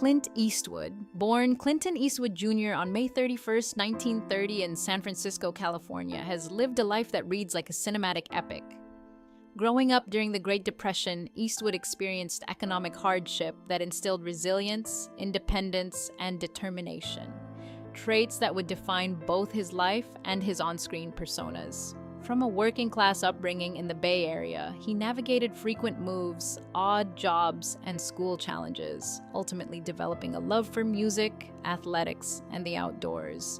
Clint Eastwood, born Clinton Eastwood Jr. on May 31st, 1930 in San Francisco, California, has lived a life that reads like a cinematic epic. Growing up during the Great Depression, Eastwood experienced economic hardship that instilled resilience, independence, and determination, traits that would define both his life and his on-screen personas. From a working-class upbringing in the Bay Area, he navigated frequent moves, odd jobs, and school challenges, ultimately developing a love for music, athletics, and the outdoors.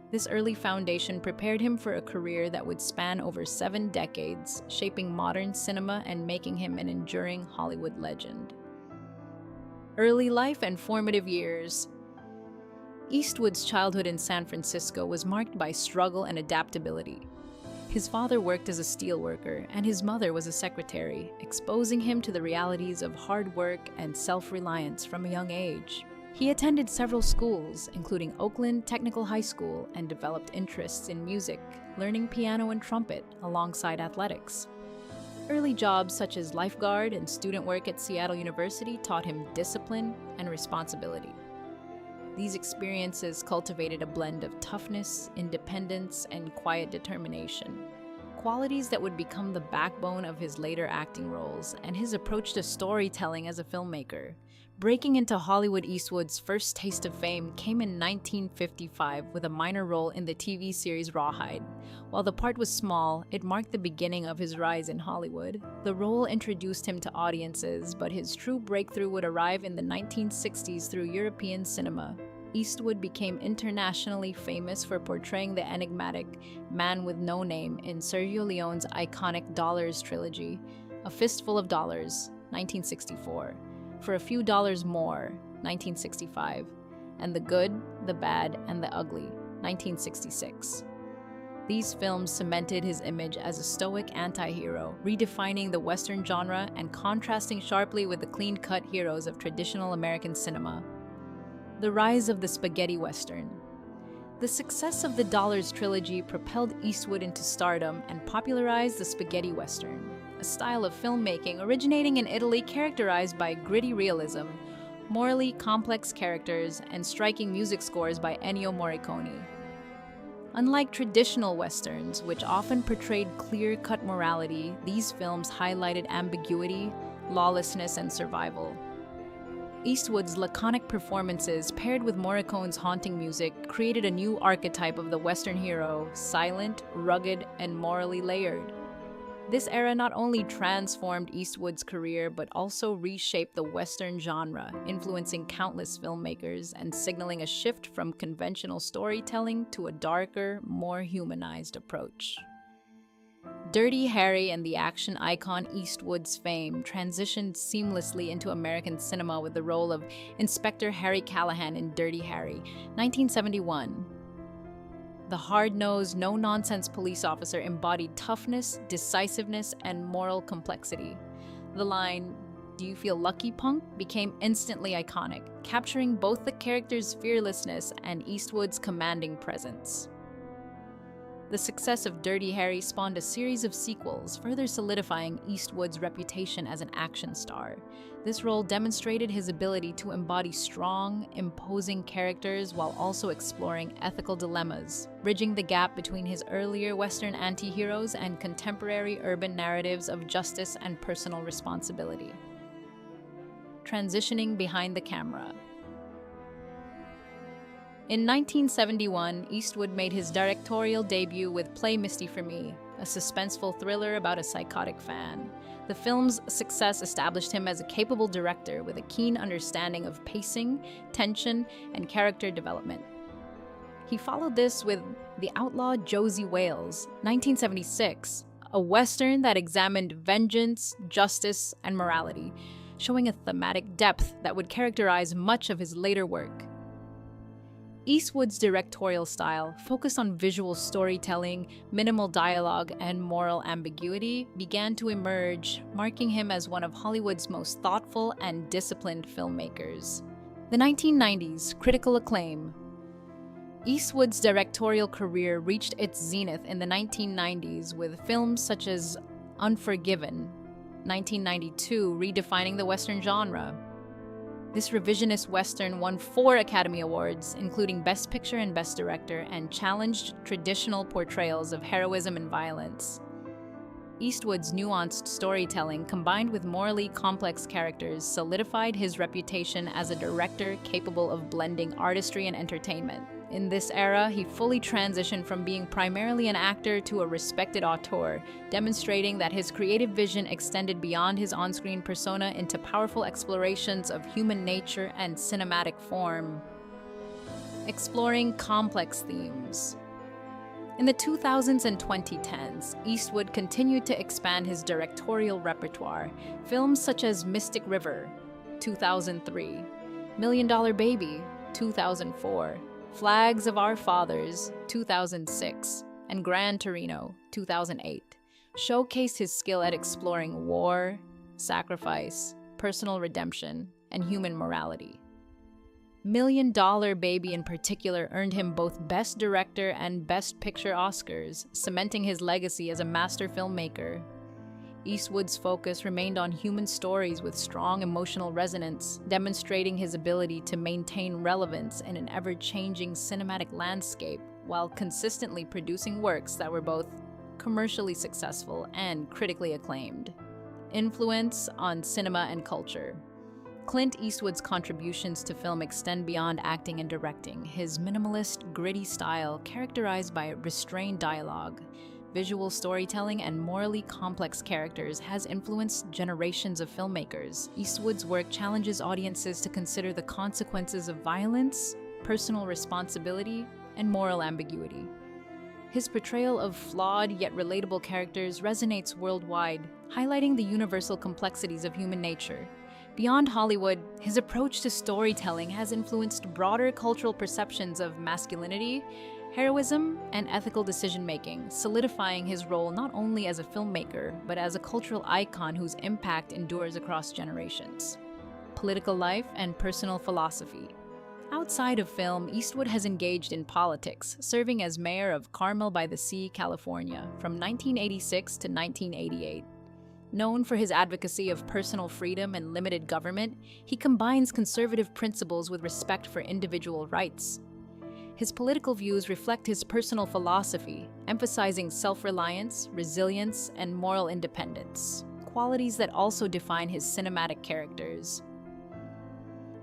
This early foundation prepared him for a career that would span over 7 decades, shaping modern cinema and making him an enduring Hollywood legend. Early life and formative years. Eastwood's childhood in San Francisco was marked by struggle and adaptability. His father worked as a steelworker, and his mother was a secretary, exposing him to the realities of hard work and self-reliance from a young age. He attended several schools, including Oakland Technical High School, and developed interests in music, learning piano and trumpet alongside athletics. Early jobs such as lifeguard and student work at Seattle University taught him discipline and responsibility. These experiences cultivated a blend of toughness, independence, and quiet determination, qualities that would become the backbone of his later acting roles and his approach to storytelling as a filmmaker. Breaking into Hollywood, Eastwood's first taste of fame came in 1955 with a minor role in the TV series Rawhide. While the part was small, it marked the beginning of his rise in Hollywood. The role introduced him to audiences, but his true breakthrough would arrive in the 1960s through European cinema. Eastwood became internationally famous for portraying the enigmatic man with no name in Sergio Leone's iconic Dollars trilogy, A Fistful of Dollars, 1964. For a Few Dollars More, 1965, and The Good, the Bad, and the Ugly, 1966. These films cemented his image as a stoic anti-hero, redefining the Western genre and contrasting sharply with the clean-cut heroes of traditional American cinema. The rise of the spaghetti Western. The success of the Dollars trilogy propelled Eastwood into stardom and popularized the spaghetti Western, a style of filmmaking originating in Italy characterized by gritty realism, morally complex characters, and striking music scores by Ennio Morricone. Unlike traditional Westerns, which often portrayed clear-cut morality, these films highlighted ambiguity, lawlessness, and survival. Eastwood's laconic performances, paired with Morricone's haunting music, created a new archetype of the Western hero, silent, rugged, and morally layered. This era not only transformed Eastwood's career, but also reshaped the Western genre, influencing countless filmmakers and signaling a shift from conventional storytelling to a darker, more humanized approach. Dirty Harry and the action icon Eastwood's fame transitioned seamlessly into American cinema with the role of Inspector Harry Callahan in Dirty Harry, 1971. The hard-nosed, no-nonsense police officer embodied toughness, decisiveness, and moral complexity. The line, "Do you feel lucky, punk?" became instantly iconic, capturing both the character's fearlessness and Eastwood's commanding presence. The success of Dirty Harry spawned a series of sequels, further solidifying Eastwood's reputation as an action star. This role demonstrated his ability to embody strong, imposing characters while also exploring ethical dilemmas, bridging the gap between his earlier Western anti-heroes and contemporary urban narratives of justice and personal responsibility. Transitioning behind the camera. In 1971, Eastwood made his directorial debut with Play Misty for Me, a suspenseful thriller about a psychotic fan. The film's success established him as a capable director with a keen understanding of pacing, tension, and character development. He followed this with The Outlaw Josie Wales, 1976, a Western that examined vengeance, justice, and morality, showing a thematic depth that would characterize much of his later work. Eastwood's directorial style, focused on visual storytelling, minimal dialogue, and moral ambiguity, began to emerge, marking him as one of Hollywood's most thoughtful and disciplined filmmakers. The 1990s, critical acclaim. Eastwood's directorial career reached its zenith in the 1990s with films such as Unforgiven, 1992, redefining the Western genre, This revisionist Western won 4 Academy Awards, including Best Picture and Best Director, and challenged traditional portrayals of heroism and violence. Eastwood's nuanced storytelling, combined with morally complex characters, solidified his reputation as a director capable of blending artistry and entertainment. In this era, he fully transitioned from being primarily an actor to a respected auteur, demonstrating that his creative vision extended beyond his on-screen persona into powerful explorations of human nature and cinematic form. Exploring complex themes. In the 2000s and 2010s, Eastwood continued to expand his directorial repertoire. Films such as Mystic River, 2003, Million Dollar Baby, 2004, Flags of Our Fathers, 2006, and Gran Torino, 2008, showcased his skill at exploring war, sacrifice, personal redemption, and human morality. Million Dollar Baby in particular earned him both Best Director and Best Picture Oscars, cementing his legacy as a master filmmaker. Eastwood's focus remained on human stories with strong emotional resonance, demonstrating his ability to maintain relevance in an ever-changing cinematic landscape while consistently producing works that were both commercially successful and critically acclaimed. Influence on cinema and culture. Clint Eastwood's contributions to film extend beyond acting and directing. His minimalist, gritty style, characterized by restrained dialogue, visual storytelling, and morally complex characters, has influenced generations of filmmakers. Eastwood's work challenges audiences to consider the consequences of violence, personal responsibility, and moral ambiguity. His portrayal of flawed yet relatable characters resonates worldwide, highlighting the universal complexities of human nature. Beyond Hollywood, his approach to storytelling has influenced broader cultural perceptions of masculinity, heroism, and ethical decision-making, solidifying his role not only as a filmmaker, but as a cultural icon whose impact endures across generations. Political life and personal philosophy. Outside of film, Eastwood has engaged in politics, serving as mayor of Carmel by the Sea, California, from 1986 to 1988. Known for his advocacy of personal freedom and limited government, he combines conservative principles with respect for individual rights. His political views reflect his personal philosophy, emphasizing self-reliance, resilience, and moral independence, qualities that also define his cinematic characters.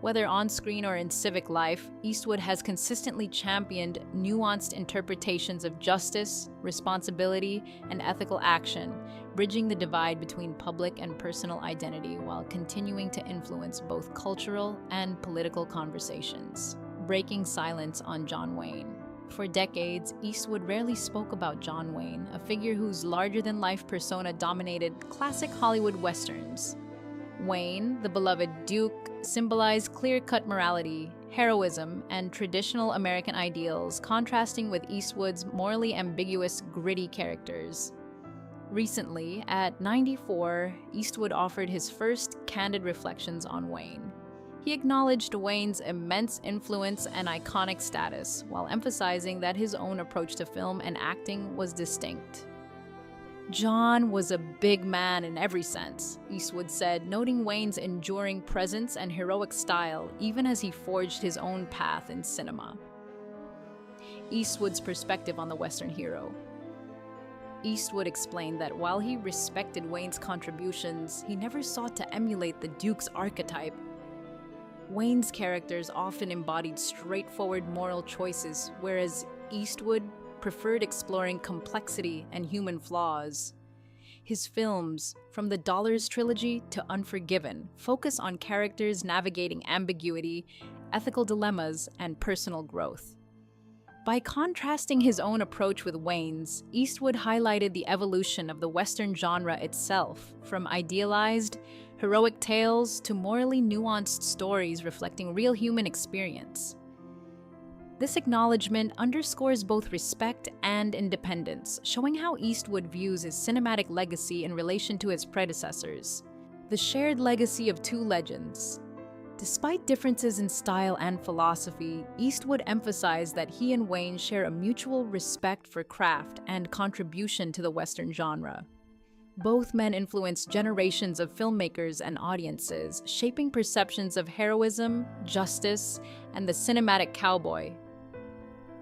Whether on-screen or in civic life, Eastwood has consistently championed nuanced interpretations of justice, responsibility, and ethical action, bridging the divide between public and personal identity while continuing to influence both cultural and political conversations. Breaking silence on John Wayne. For decades, Eastwood rarely spoke about John Wayne, a figure whose larger-than-life persona dominated classic Hollywood westerns. Wayne, the beloved Duke, symbolized clear-cut morality, heroism, and traditional American ideals, contrasting with Eastwood's morally ambiguous, gritty characters. Recently, at 94, Eastwood offered his first candid reflections on Wayne. He acknowledged Wayne's immense influence and iconic status, while emphasizing that his own approach to film and acting was distinct. John was a big man in every sense, Eastwood said, noting Wayne's enduring presence and heroic style even as he forged his own path in cinema. Eastwood's perspective on the Western hero. Eastwood explained that while he respected Wayne's contributions, he never sought to emulate the Duke's archetype. Wayne's characters often embodied straightforward moral choices, whereas Eastwood preferred exploring complexity and human flaws. His films, from the Dollars trilogy to Unforgiven, focus on characters navigating ambiguity, ethical dilemmas, and personal growth. By contrasting his own approach with Wayne's, Eastwood highlighted the evolution of the Western genre itself, from idealized, heroic tales to morally nuanced stories reflecting real human experience. This acknowledgement underscores both respect and independence, showing how Eastwood views his cinematic legacy in relation to his predecessors. The shared legacy of two legends. Despite differences in style and philosophy, Eastwood emphasized that he and Wayne share a mutual respect for craft and contribution to the Western genre. Both men influenced generations of filmmakers and audiences, shaping perceptions of heroism, justice, and the cinematic cowboy.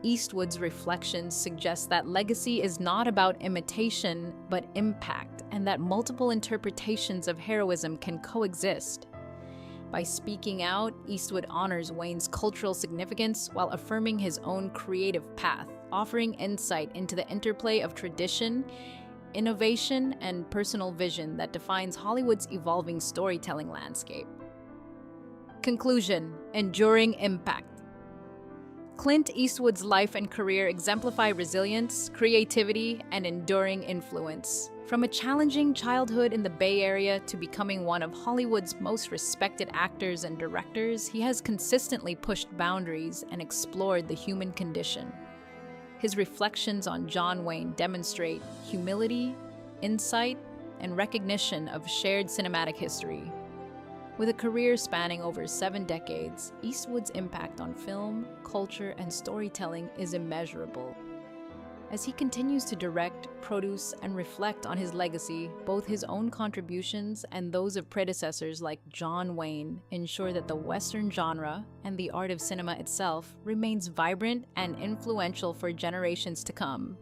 Eastwood's reflections suggest that legacy is not about imitation, but impact, and that multiple interpretations of heroism can coexist. By speaking out, Eastwood honors Wayne's cultural significance while affirming his own creative path, offering insight into the interplay of tradition, innovation, and personal vision that defines Hollywood's evolving storytelling landscape. Conclusion: enduring impact. Clint Eastwood's life and career exemplify resilience, creativity, and enduring influence. From a challenging childhood in the Bay Area to becoming one of Hollywood's most respected actors and directors, he has consistently pushed boundaries and explored the human condition. His reflections on John Wayne demonstrate humility, insight, and recognition of shared cinematic history. With a career spanning over 7 decades, Eastwood's impact on film, culture, and storytelling is immeasurable. As he continues to direct, produce, and reflect on his legacy, both his own contributions and those of predecessors like John Wayne ensure that the Western genre and the art of cinema itself remains vibrant and influential for generations to come.